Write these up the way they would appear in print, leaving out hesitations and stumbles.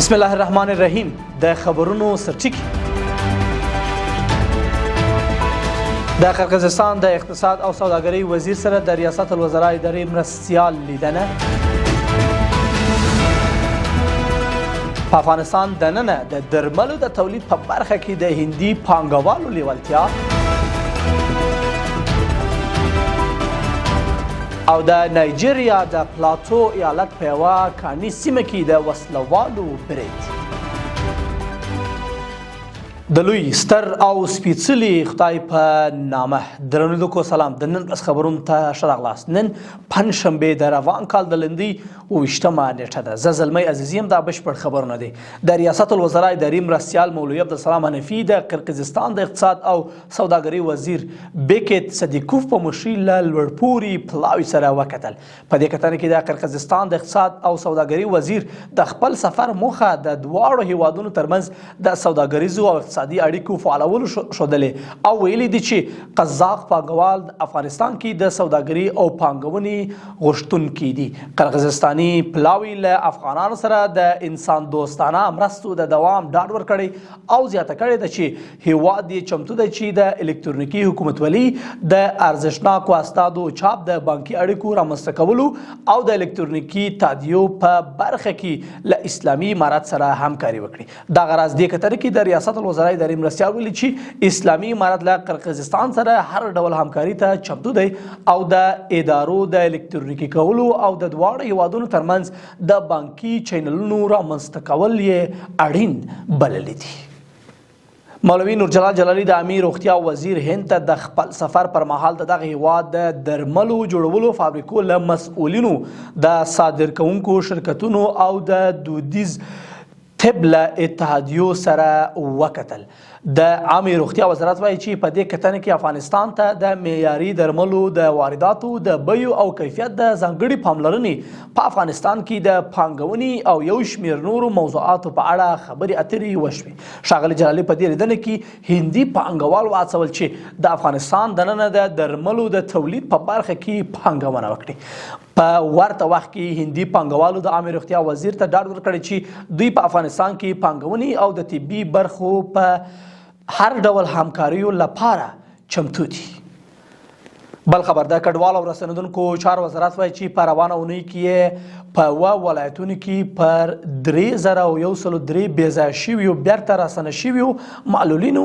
بسم الله الرحمن الرحیم د خبرونو سرټکی د قرقیزستان د اقتصاد او سوداګرۍ وزیر سره د ریاست الوزرا ادارې مرستیال لیدنه په افغانستان دننه د درملو د تولید په برخه کې د هندي پانګوالو لیوالتیا او د نایجیریا د پلاتو ایالت په یوه کاني سیمه کې د وسلوالو برید د لوی ستر او سپیڅلي خدای په نامه درنو لیدونکو سلام د نن ورځ خبرونو ته ښه راغلاست. نن پنجشنبې د روان کال د لندۍ 28مه نیټه ده. زه زلمی عزیزي یم. دا بشپړ خبرونه دی. د ریاست الوزرا ادارې مرستیال مولوي عبدالسلام حنفي د قرقیزستان د اقتصاد او سوداګرۍ وزیر بیکت صدیکوف په مشرۍ له لوړپوري پلاوي سره وکتل. په دې کتنه کې د قرقیزستان د اقتصاد او سوداګرۍ وزیر د خپل سفر موخه د دواړو هیوادونو ترمنځ د سوداګریزو او اقتصادي اړیکو فعالولو ښودلې او ویلي دي چې قزاق پانګوال افغانستان کې د سوداګرۍ او پانګونې غوښتونکي دي. قرقیزستاني پلاوي له افغانانو سره د انسان دوستانه مرستو د دوام ډاډ ورکړی او زیاته کړې ده چې هیواد یې چمتو دی چې د الکترونیکي حکومتولي د ارزښتناکو اسنادو چاپ د بانکي اړیکو رامنځته کولو او د الکترونیکي تادیو په برخه کې له اسلامي امارت سره همکاري وکړي. دغه راز دې کتنه کې د ریاست الوزرا ادارې مرستیال ویلي چې اسلامي امارت له قرقیزستان سره هر ډول همکاري ته چمتو دی او د ادارو د الکترونیکي کولو او د دواړو هیوادونو ترمنځ د بانکي چینلونو رامنځته کول یې اړین بللی دي. مولوي نورجلال جلالي د عامې روغتیا وزیر هند ته د خپل سفر پر مهال د دغه هیواد د درملو جوړولو فابریکو له مسؤلینو د صادرکوونکو شرکتونو او د دودیز طب له اتحادیو سره وکتل. د عامې روغتیا وزارت وایي چې په دې کتنه کې افغانستان ته د معیاري درملو د وارداتو د بیو او کیفیت د ځانګړې پاملرنې په افغانستان کې د پانګونې او یو شمېر نورو موضوعاتو په اړه خبرې اترې وشوې. ښاغلي جلالي په دې لیدنه کې هندي پانګوال وهڅول چې د افغانستان دننه د درملو د تولید په برخه کې پانګونه وکړي. په ورته وخت کې هندي پانګوالو د عامې روغتیا وزیر ته ډاډ ورکړی چې دوی په افغانستان کې پانګونې او د طبي برخو په هر ډول همکاریو لپاره چمتو دي. بل خبر د کډوالو او رسنیدونکو چارو وزارت وایي چې په روانه اونۍ کې په ولایتونو کې پر 3103 بې ځایه شویو بیرته راستنه شویو معلولینو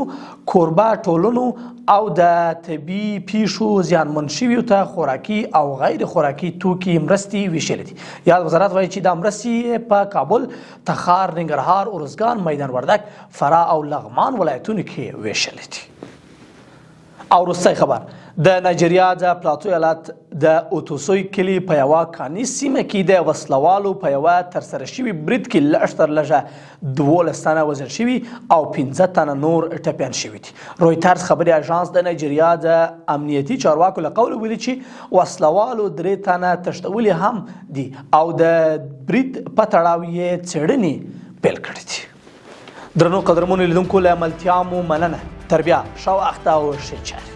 کوربه ټولنو او د طبي پیښو زیانمن شویو ته خوراکي او غیر خوراکي توکي مرستې ویشلې دي. یاد وزارت وایي چې دا مرستې په کابل، تخار، ننګرهار، ارزګان، میدان وردګ، فراه او لغمان ولایتونو کې ویشلې دي. او وروستی خبر د نایجیریا د پلاتو ایالت د اوتوسوی کلي په یوه کاني سیمه کې د وسلوالو په یوه ترسره شوي برید کې لږ تر لږه 12 تنه وژل شوي او 15 تنه نور ټپیان شوي دي. رویټرز خبري اژانس د نایجیریا د امنیتي چارواکو له قوله ویلي چې وسلوالو 3 تنه تښتولي هم دي او د برید په تړاو یې څېړنې پیل کړې دي. درنو قدرمنو لیدونکو له ملتیا مو مننه. تر بیا ښه وخت او ښې چارې.